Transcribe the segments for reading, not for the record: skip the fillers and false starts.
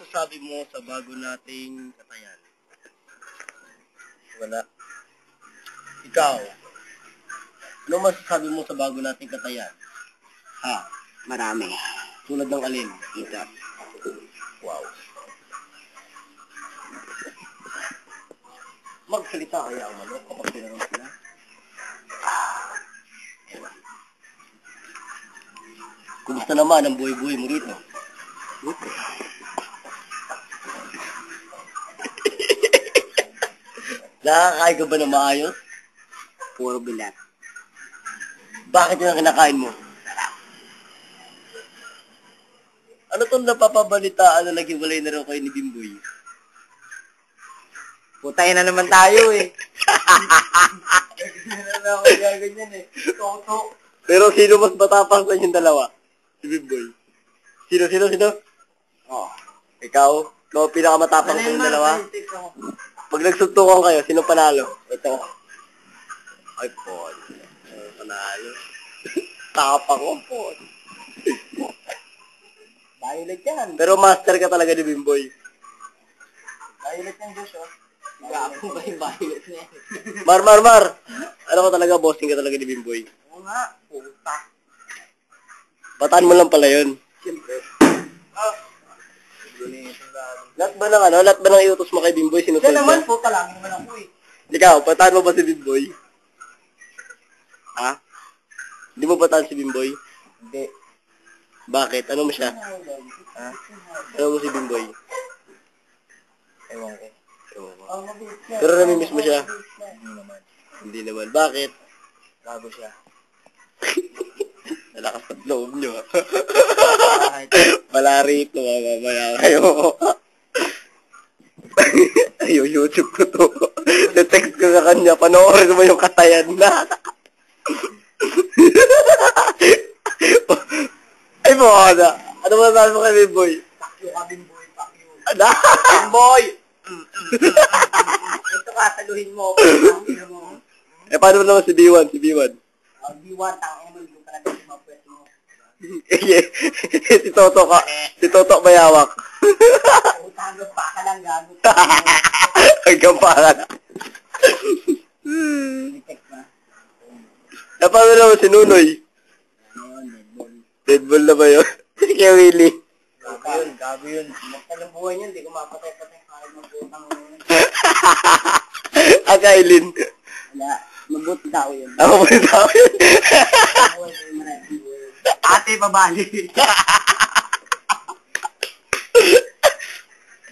masasabi mo sa bago nating katayan? Wala. Ikaw, ano masasabi mo sa bago nating katayan? Ha? Marami. Tulad ng alin? Ito. Wow. Magsalita kaya ang manok kapag tinanong sila? Kumusta naman ang buhay-buhay mo rito? Buti. Nakakain ka ba na maayos? Puro bilat. Bakit yun ang kinakain mo? Ano itong napapabalitaan na naghiwalay na rin kayo ni Bimboy? Putay na naman tayo eh. Pero sino mas matapang sa inyong dalawa? Si Bimboy. Sino? Oh. Ikaw? Ikaw ang pinakamatapang sa inyong dalawa? Pag nagsuntukan kayo, sino panalo? Ito. Ay, po. Panalo. Tapang ko, po. Violet yan. Pero master ka talaga ni Bimboy. Violet yan, Diyos, oh. Gapo ba yung violet niya? Mar! Ano ka talaga, bossing ka talaga ni Bimboy? Oo nga, puta. Bataan mo lang pala yun. Siyempre. Lahat ba ng iutos mo kay Bimboy, sinusunod Ito naman, mo? puta lang naman ako eh. Ikaw, bataan mo ba si Bimboy? Ha? Hindi mo bataan si Bimboy? Hindi. Bakit? Ano mo siya? Ha? Ano mo si Bimboy? Ewan ko. Pero namimiss mo siya? Hindi naman. Hindi naman. Bakit? Bago siya. Nalakas at loob nyo. Bakit? Wala rito, mamaya kayo. Ayaw, YouTube ko to. Text ko sa kanya, panoorin mo yung katayan na. Ay mo, ano ba sabi mo kay Bimboy? Pakyo ka, Bimboy, pakyo. Ano? Bimboy! Ito ka, saluhin mo. Eh, paano naman si B1? Si B1? B1, tangin mo, yung talaga yung mga pwede mo. Si Toto mayawak. Utangos pa ka lang, gago. Hanggang para na. Text na. Eh, paano naman si Nunoy? Deadball na ba yun? Kaya Willie. Gago yun. Magtal ang buhay niyan, hindi ko mapatay-patay. Kaya magputang mo yun. Akailin. Wala, mabuti tao yun. Ako po yung tao yun. Ate, babali.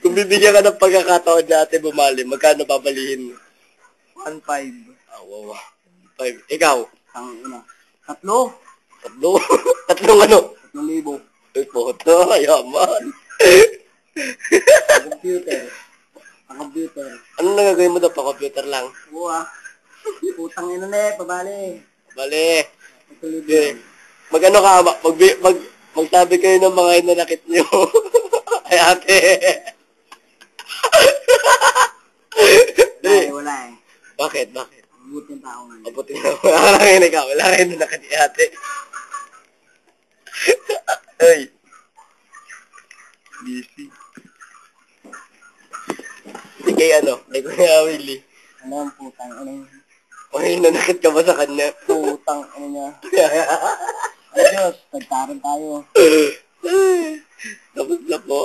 Kung bibigyan ka ng pagkakataon na ate bumali, magkano babalihin mo? 1.5. Ah, wow. 5. Ikaw? Ang ina. 3. Tatlong ano? 3,000. Ay, poto. Yaman. Computer. Ang computer. Ano nagagawin mo daw pa? Computer lang. Oo ah. Putang ina na eh, pabali. Bali. Matulog Okay. yan. Mag-ano ka, magsabi kayo ng mga inanakit nyo. Ay, ate. Wala eh. Bakit? Mabuti ang tao nga. Mabuti na. Wala kang ikaw. Wala kang inanakit ni ate. Ay. Busy. Sige, kay Kuya Willie. Ano ang putang ina yun? Okay, nanakit ka ba sa kanya? Putang ina niya. Ay Diyos, nagtaran tayo. Tapos na po.